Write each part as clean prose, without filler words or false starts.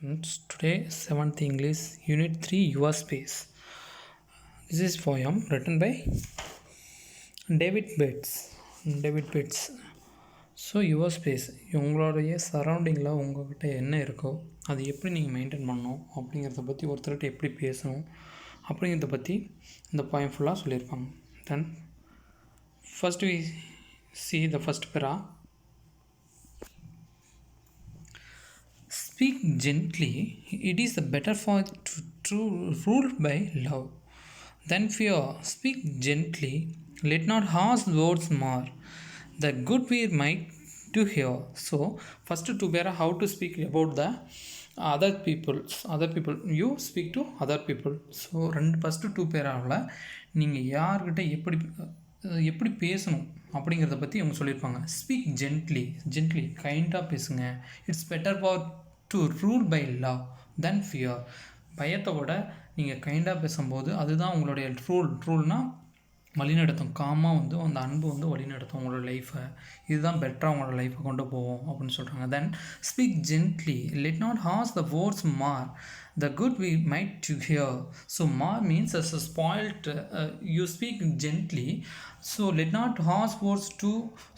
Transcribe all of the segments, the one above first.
Students, today 7th English Unit 3 Your Space. This is poem written by David Bates. David Bates. So your space உங்களுடைய சரௌண்டிங்கில் உங்கள்கிட்ட என்ன இருக்கோ அது எப்படி நீங்கள் மெயின்டைன் பண்ணணும் அப்படிங்கிறத பற்றி ஒருத்தர்கிட்ட எப்படி பேசணும் அப்படிங்கிறத பற்றி இந்த பாயிண்ட் ஃபுல்லாக சொல்லியிருப்பாங்க. Then first we see the first para. Speak gently, it is better for to rule by love than fear. Speak gently, let not harsh words mar. The good we might to hear. So, first to bear how to speak about the other people. You speak to other people. So, first to பேராவில் நீங்கள் யார்கிட்ட எப்படி பேசணும் அப்படிங்கிறத பற்றி அவங்க சொல்லியிருப்பாங்க. Speak gently கைண்டாக பேசுங்க. It's better for to rule by love than fear. பயத்தை விட நீங்கள் கைண்டாக பேசும்போது அதுதான் உங்களுடைய ரூல்னால் வழிநடத்தும். காமாக அந்த அன்பு வழிநடத்தும் உங்களோட லைஃப்பை. இதுதான் பெட்டராக உங்களோட லைஃப்பை கொண்டு போவோம் அப்படின்னு சொல்கிறாங்க. Then speak gently, let not harsh the words mar the good we might to hear. So mar means as a spoiled, you speak gently, so let not harsh words to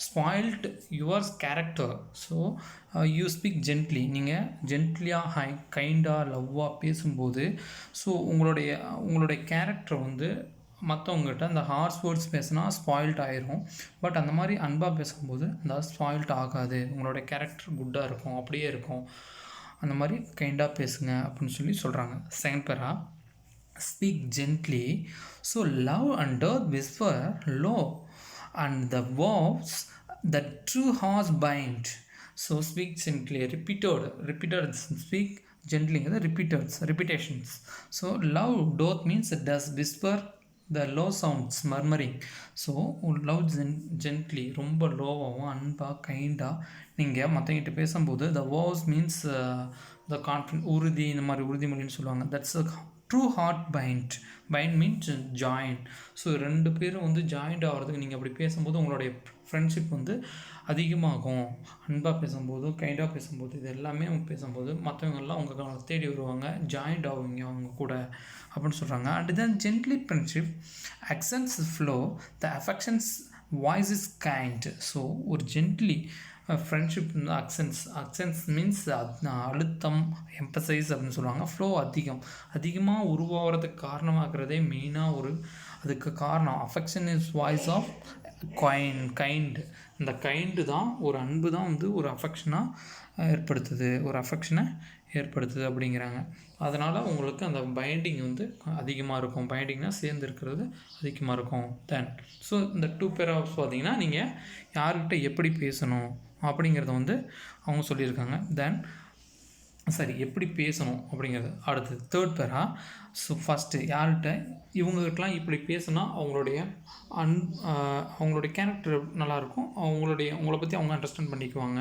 spoiled your character. So you speak gently. நீங்கள் ஜென்ட்லியாக கைண்டாக லவ்வாக பேசும்போது so உங்களுடைய character மற்றவங்ககிட்ட அந்த hours words பேசினா spoilt ஆயிரும். But அந்த மாதிரி அன்பாக பேசும்போது அந்த ஸ்பாயில்ட் ஆகாது. உங்களோட கேரக்டர் குட்டாக இருக்கும், அப்படியே இருக்கும். அந்த மாதிரி கைண்டாக பேசுங்க அப்படின்னு சொல்கிறாங்க. செகண்ட் பேரா, speak gently, so love and earth whisper low and the vows that true hearts bind. So speak gently, repeated speak gently, repetitions. So love doth means it does whisper the low sounds murmuring. So love gently ரொம்ப லோவாகவும் அன்பாக கைண்டாக நீங்கள் மற்றவங்கிட்ட பேசும்போது the vows means the confident உறுதி, இந்த மாதிரி உறுதிமொழின்னு சொல்லுவாங்க. That's a true heart bind means join. So ரெண்டு பேரும் ஜாயிண்ட் ஆகிறதுக்கு நீங்கள் அப்படி பேசும்போது உங்களுடைய ஃப்ரெண்ட்ஷிப் அதிகமாகும். அன்பாக பேசும்போது கைண்டாக பேசும்போது இது எல்லாமே அவங்க பேசும்போது மற்றவங்கெல்லாம் அவங்க தேடி வருவாங்க, ஜாயிண்ட் ஆகுவீங்க அவங்க கூட அப்படின்னு சொல்கிறாங்க. And then gently friendship accents flow, the affections voice is kind. So ஒரு ஜென்ட்லி ஃப்ரெண்ட்ஷிப் accents மீன்ஸ் அழுத்தம், எம்பசைஸ் அப்படின்னு சொல்லுவாங்க. ஃப்ளோ அதிகமாக உருவாகிறதுக்கு காரணமாகிறதே மெயினாக அதுக்கு காரணம் affection is voice of kind. இந்த கைண்டு தான் ஒரு அன்பு தான் ஒரு அஃபெக்ஷனாக ஏற்படுத்துது அப்படிங்கிறாங்க. அதனால் உங்களுக்கு அந்த பைண்டிங் அதிகமாக இருக்கும். பைண்டிங்னால் சேர்ந்து இருக்கிறது அதிகமாக இருக்கும். தென் ஸோ இந்த டூ பேராஸ் பார்த்தீங்கன்னா நீங்கள் யார்கிட்ட எப்படி பேசணும் அப்படிங்கிறத அவங்க சொல்லியிருக்காங்க. தென் எப்படி பேசணும் அப்படிங்கிறது அடுத்தது தேர்ட் பேரா. ஸோ ஃபஸ்ட்டு யார்கிட்ட இவங்ககிட்டலாம் இப்படி பேசினா அவங்களுடைய கேரக்டர் நல்லாயிருக்கும், உங்களை பற்றி அவங்க அண்டர்ஸ்டாண்ட் பண்ணிக்குவாங்க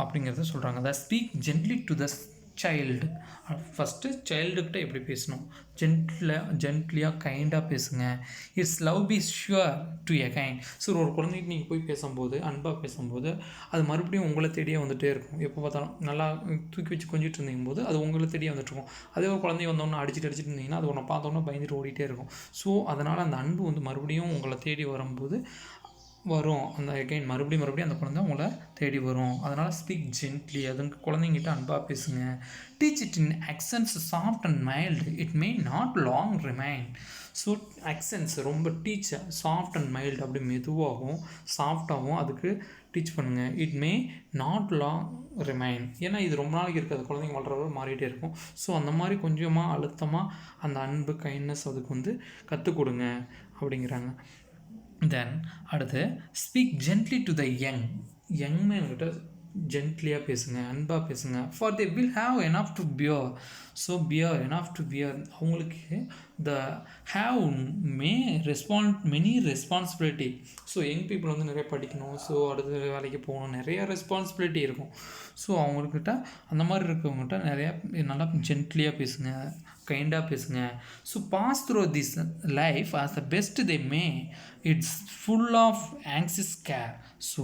அப்படிங்கிறத சொல்கிறாங்க. The speak gently to the child. First சைல்டுக்கிட்ட எப்படி பேசணும், ஜென்ட்லியாக கைண்டாக பேசுங்க. It's love be sure to a kind. So ஒரு குழந்தைக்கு நீங்கள் போய் பேசும்போது அன்பாக பேசும்போது அது மறுபடியும் உங்களை தேடியே வந்துகிட்டே இருக்கும். எப்போ பார்த்தாலும் நல்லா தூக்கி வச்சு கொஞ்சிட்டு இருந்தீங்கும்போது அது உங்களை தேடியே வந்துட்டுருக்கும். அதே ஒரு குழந்தைய வந்தோன்னே அடிச்சுட்டு இருந்தீங்கன்னா அது உன்னை பார்த்தோன்னே பயந்துட்டு ஓடிட்டே இருக்கும். ஸோ அதனால் அந்த அன்பு மறுபடியும் உங்களை தேடி வரும்போது அந்த அகைன் மறுபடியும் அந்த குழந்தை உங்களை தேடி வரும். அதனால் ஸ்பீக் ஜென்ட்லி, குழந்தைங்கிட்ட அன்பாக பேசுங்க. Teach it in accents soft and mild, it may not long remain. So accents ரொம்ப சாஃப்ட் அண்ட் மைல்டு, அப்படி மெதுவாகவும் சாஃப்டாகவும் அதுக்கு டீச் பண்ணுங்கள். It may not long remain, ஏன்னா இது ரொம்ப நாளைக்கு இருக்காது, குழந்தைங்க வளர்றவங்க மாறிட்டே இருக்கும். ஸோ அந்த மாதிரி கொஞ்சமாக அழுத்தமாக அந்த அன்பு கைண்ட்னஸ் அதுக்கு கற்றுக் கொடுங்க அப்படிங்கிறாங்க. தென் அடுத்து speak gently to the young மேன்கிட்ட ஜென்ட்லியாக பேசுங்க, அன்பாக பேசுங்க. For they will have enough to bear. So enough to bear, அவங்களுக்கு the have many responsibility. So young people நிறைய படிக்கணும், ஸோ அடுத்த வேலைக்கு போகணும், நிறைய ரெஸ்பான்சிபிலிட்டி இருக்கும். ஸோ அவங்கக்கிட்ட அந்த மாதிரி இருக்கவங்ககிட்ட நிறையா நல்லா ஜென்ட்லியாக பேசுங்க, கைண்டாக பேசுங்க. So pass through this life as the best they may. It's full of anxious care. So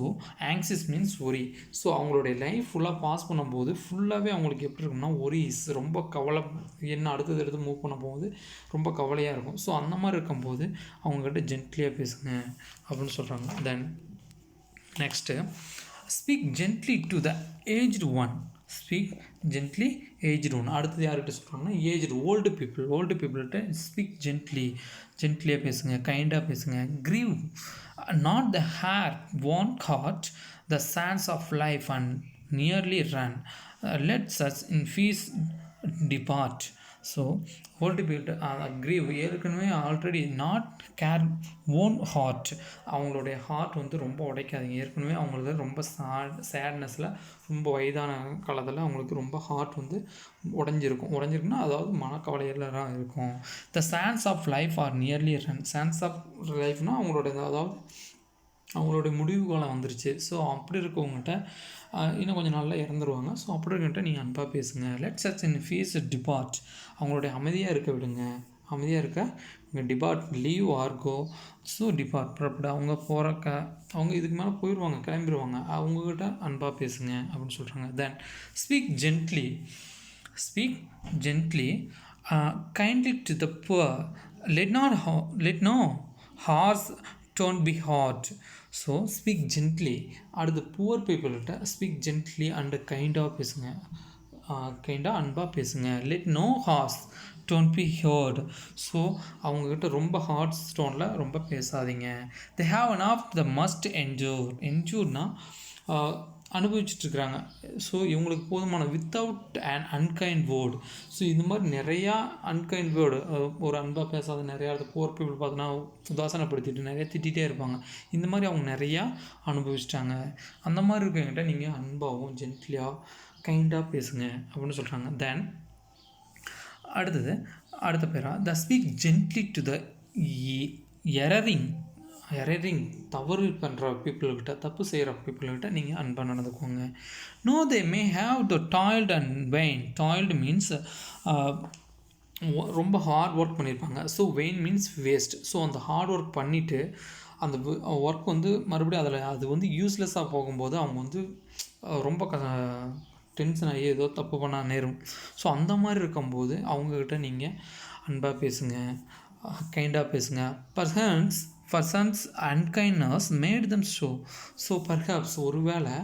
anxious means worry. So அவங்களுடைய லைஃப் ஃபுல்லாக பாஸ் பண்ணும்போது ஃபுல்லாகவே அவங்களுக்கு எப்படி இருக்கும்னா ஒரிஸ், ரொம்ப கவலை, என்ன அடுத்தது எடுத்து மூவ் பண்ண போகுது ரொம்ப கவலையாக இருக்கும். ஸோ அந்த மாதிரி இருக்கும்போது அவங்கக்கிட்ட ஜென்ட்லியாக பேசுங்க அப்படின்னு சொல்கிறாங்க. Then next, speak gently to the aged one. Speak gently aged one. அடுத்தது யார்கிட்ட சொல்கிறாங்கன்னா ஏஜ்டு ஓல்டு பீப்புள்கிட்ட ஸ்பீக் ஜென்ட்லியாக பேசுங்க, கைண்டாக பேசுங்க. Grieve not the care worn heart the sands of life and nearly run let such in peace depart. So old people aggrieve, ஏற்கனவே already not care own heart, அவங்களுடைய ஹார்ட் வந்து ரொம்ப உடைக்காதீங்க. ஏற்கனவே அவங்களுக்கு ரொம்ப சேட்னஸில் ரொம்ப வயதான காலத்தில் அவங்களுக்கு ரொம்ப ஹார்ட் வந்து உடஞ்சிருக்குன்னா அதாவது மனக்கவலையெல்லாம் இருக்கும். The sands of life are nearly run. Sands of லைஃப்னால் அவங்களுடைய முடிவு காலம் வந்துருச்சு. ஸோ அப்படி இருக்கவங்ககிட்ட இன்னும் கொஞ்சம் நாளில் இறந்துருவாங்க. ஸோ அப்படி இருக்கட்ட நீங்கள் அன்பாக பேசுங்க. Let such in peace depart. அவங்களுடைய அமைதியாக இருக்க விடுங்க. அமைதியாக இருக்க டிபார்ட், லீவ் ஆர் கோ. ஸோ டிபார்ட் புறப்பட, அவங்க இதுக்கு மேலே போயிடுவாங்க, கிளம்பிடுவாங்க. அவங்கக்கிட்ட அன்பாக பேசுங்க அப்படின்னு சொல்கிறாங்க. Then speak gently kindly to the poor. Let no harsh don't be hard. So speak gently. அடுத்து புவர் பீப்புள்கிட்ட ஸ்பீக் ஜென்ட்லி அண்ட் கைண்டாக பேசுங்க, கைண்டாக அன்பாக பேசுங்க. Let no harsh don't be hurt. So அவங்கக்கிட்ட ரொம்ப ஹார்ட் ஸ்டோனில் ரொம்ப பேசாதீங்க. They have enough the must என்ஜூர்னா அனுபவிச்சுட்ருக்குறாங்க. ஸோ இவங்களுக்கு போதுமான without and unkind word. So இது மாதிரி நிறையா அன்கைண்ட் வேர்டு, ஒரு அன்பாக பேசாத நிறையா புவர் பீப்புள் பார்த்தோன்னா உதாசனப்படுத்திட்டு நிறையா திட்டிகிட்டே இருப்பாங்க. இந்த மாதிரி அவங்க நிறையா அனுபவிச்சிட்டாங்க. அந்த மாதிரி இருக்கவங்கிட்ட நீங்கள் அன்பாகவும் ஜென்ட்லியாக கைண்டாக பேசுங்க அப்படின்னு சொல்கிறாங்க. தென் அடுத்த para, the speak gently to the erring. தவறு பண்ணுற பீப்புள்கிட்ட, தப்பு செய்கிற பீப்புள்கிட்ட நீங்கள் அன்பாக நடந்துக்கோங்க. No they may have the toiled and vain. Toiled means ரொம்ப ஹார்ட் ஒர்க் பண்ணியிருப்பாங்க. So vain means waste. So அந்த ஹார்ட் ஒர்க் பண்ணிவிட்டு அந்த ஒர்க் வந்து மறுபடியும் அது வந்து யூஸ்லெஸ்ஸாக போகும்போது அவங்க வந்து ரொம்ப டென்ஷன் ஆகி ஏதோ தப்பு பண்ண நேரும். ஸோ அந்த மாதிரி இருக்கும்போது அவங்கக்கிட்ட நீங்கள் அன்பாக பேசுங்க, கைண்டாக பேசுங்க. Persons unkindness made them show. So perhaps ஒருவேளை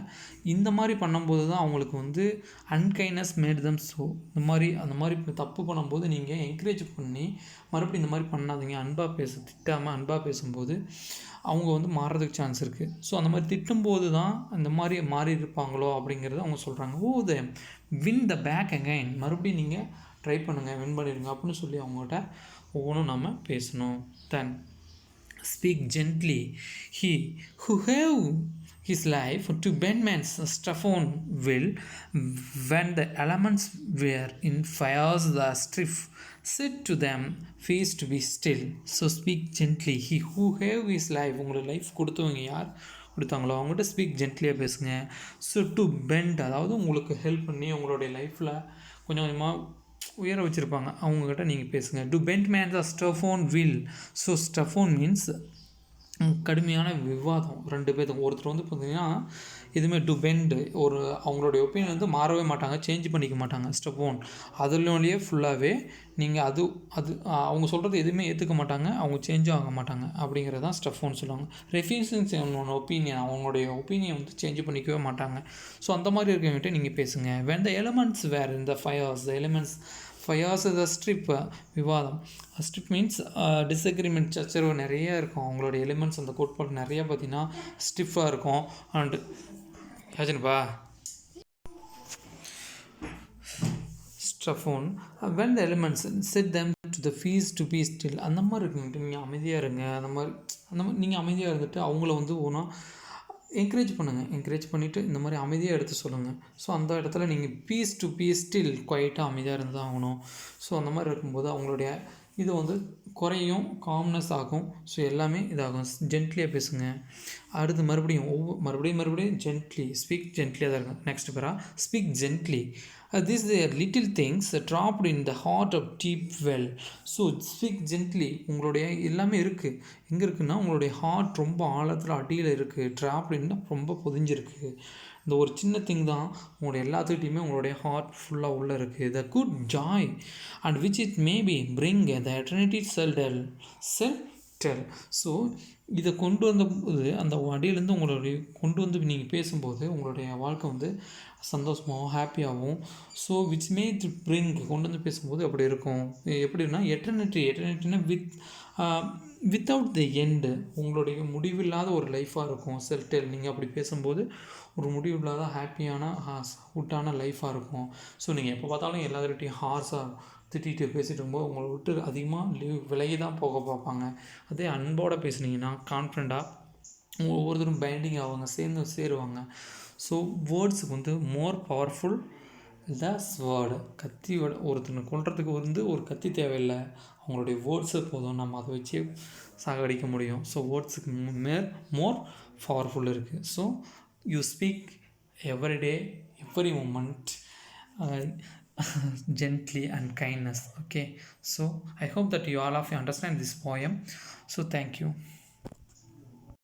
இந்த மாதிரி பண்ணும்போது தான் அவங்களுக்கு வந்து அன்கைண்ட்னஸ் மேட் தம் ஷோ. அந்த மாதிரி தப்பு பண்ணும்போது நீங்கள் என்கரேஜ் பண்ணி மறுபடியும் இந்த மாதிரி பண்ணாதீங்க, திட்டாமல் அன்பாக பேசும்போது அவங்க வந்து மாறுறதுக்கு சான்ஸ் இருக்குது. ஸோ அந்த மாதிரி திட்டும்போது தான் இந்த மாதிரி மாறி இருப்பாங்களோ அப்படிங்கிறத அவங்க சொல்கிறாங்க. த வின் த பேக் அகைன். மறுபடியும் நீங்கள் ட்ரை பண்ணுங்கள், வின் பண்ணிடுங்க அப்படின்னு சொல்லி அவங்ககிட்ட ஒவ்வொன்றும் நம்ம பேசணும். தென் speak gently. He who have his life to bend man's stone will, when the elements were in fires the strife, said to them, face to be still. So speak gently. He who have his life, உங்களோட life கொடுத்தவங்க யார் கொடுத்தாங்களோ அவங்ககிட்ட speak ஜென்ட்லியாக பேசுங்க. So to bend, அதாவது உங்களுக்கு help பண்ணி உங்களுடைய லைஃப்பில் கொஞ்சம் கொஞ்சமாக உயர வச்சுருப்பாங்க, அவங்கக்கிட்ட நீங்கள் பேசுங்க. To bend man's stubborn will. So stubborn means கடுமையான விவாதம் ரெண்டு பேர்த்துக்கும். ஒருத்தர் வந்து பார்த்திங்கன்னா எதுவுமே டு பெண்டு, அவங்களுடைய ஒப்பீனியன் வந்து மாறவே மாட்டாங்க, சேஞ்ச் பண்ணிக்க மாட்டாங்க. ஸ்டஃபோன் அதுலேயே ஃபுல்லாகவே நீங்கள் அது அவங்க சொல்கிறது எதுவுமே ஏற்றுக்க மாட்டாங்க, அவங்க சேஞ்சும் ஆக மாட்டாங்க. அப்படிங்கிறது தான் ஸ்டஃபோன் சொல்லுவாங்க. ரெஃப்யூசிங் ஒப்பீனியன், அவங்களுடைய ஒப்பீனியன் வந்து சேஞ்ச் பண்ணிக்கவே மாட்டாங்க. ஸோ அந்த மாதிரி இருக்கவங்ககிட்ட நீங்கள் பேசுங்க. When the elements were in the fires. The elements fires the strife, விவாதம். ஸ்ட்ரிப் மீன்ஸ் டிஸ்அக்ரிமெண்ட், சச்சரவு நிறைய இருக்கும். அவங்களோட எலிமெண்ட்ஸ் அந்த கோட்பாடு நிறைய பார்த்திங்கன்னா ஸ்டிஃபாக இருக்கும். அண்டு ஆச்சுப்பா stubborn. When the elements set them to the peace to be still. அந்த மாதிரி இருக்குங்கிட்ட நீங்கள் அமைதியாக இருங்க. அந்த மாதிரி நீங்கள் அமைதியாக இருந்துட்டு அவங்கள வந்து என்கரேஜ் பண்ணுங்கள். என்கரேஜ் பண்ணிவிட்டு இந்த மாதிரி அமைதியாக எடுத்து சொல்லுங்கள். ஸோ அந்த இடத்துல நீங்கள் பீஸ் டு பீஸ் ஸ்டில் குவைட்டாக அமைதியாக இருந்து தான் ஆகணும். ஸோ அந்த மாதிரி இருக்கும்போது அவங்களுடைய இது வந்து குறையும், காம்னஸ் ஆகும். ஸோ எல்லாமே இதாகும். ஜென்ட்லியாக பேசுங்க. அடுத்து மறுபடியும் மறுபடியும் ஜென்ட்லி ஸ்பீக் ஜென்ட்லியாக தான் இருக்கும். Next para speak gently. This there little things dropped in the heart of deep well. So speak gently. உங்களுடைய எல்லாமே இருக்குது. எங்கே இருக்குன்னா உங்களுடைய ஹார்ட் ரொம்ப ஆழத்தில் அடியில் இருக்குது. ட்ராப்டின்னா ரொம்ப பொதிஞ்சிருக்கு. இந்த ஒரு சின்ன திங் தான் உங்களுடைய எல்லாத்துக்கிட்டையுமே உங்களுடைய ஹார்ட் ஃபுல்லாக உள்ளே இருக்குது. The good joy and which it maybe bring the eternity tell. So இதை கொண்டு வந்தபோது அந்த அடியிலேருந்து உங்களுடைய கொண்டு வந்து நீங்கள் பேசும்போது உங்களுடைய வாழ்க்கை வந்து சந்தோஷமாகவும் ஹாப்பியாகவும், ஸோ விச் மே பிரிங் கொண்டு வந்து பேசும்போது அப்படி இருக்கும். எப்படின்னா எட்டர்னிட்டினா வித்தவுட் த எண்டு, உங்களுடைய முடிவில்லாத ஒரு லைஃபாக இருக்கும். டெல் நீங்கள் அப்படி பேசும்போது ஒரு முடிவில்லாத ஹாப்பியான குட்டான லைஃபாக இருக்கும். ஸோ நீங்கள் எப்போ பார்த்தாலும் எல்லாருக்கிட்டையும் ஹார்ஸாக திட்டிகிட்டு பேசிகிட்டு இருக்கும்போது உங்களை விட்டு அதிகமாக விலகி தான் போக பார்ப்பாங்க. அதே அன்போடு பேசுனீங்கன்னா கான்ஃபிடண்ட்டாக ஒவ்வொருத்தரும் பைண்டிங் ஆவாங்க, சேருவாங்க. ஸோ வேர்ட்ஸுக்கு வந்து மோர் பவர்ஃபுல் தஸ் வேர்டு. கத்தியோட ஒருத்தனை கொல்றதுக்கு வந்து ஒரு கத்தி தேவையில்லை, அவங்களுடைய வேர்ட்ஸு போதும், நம்ம அதை வச்சு சாகடிக்க முடியும். ஸோ வேர்ட்ஸுக்கு மோர் பவர்ஃபுல் இருக்குது. So you speak every day, every moment gently and kindness. Okay, so I hope that you all of you understand this poem. So thank you.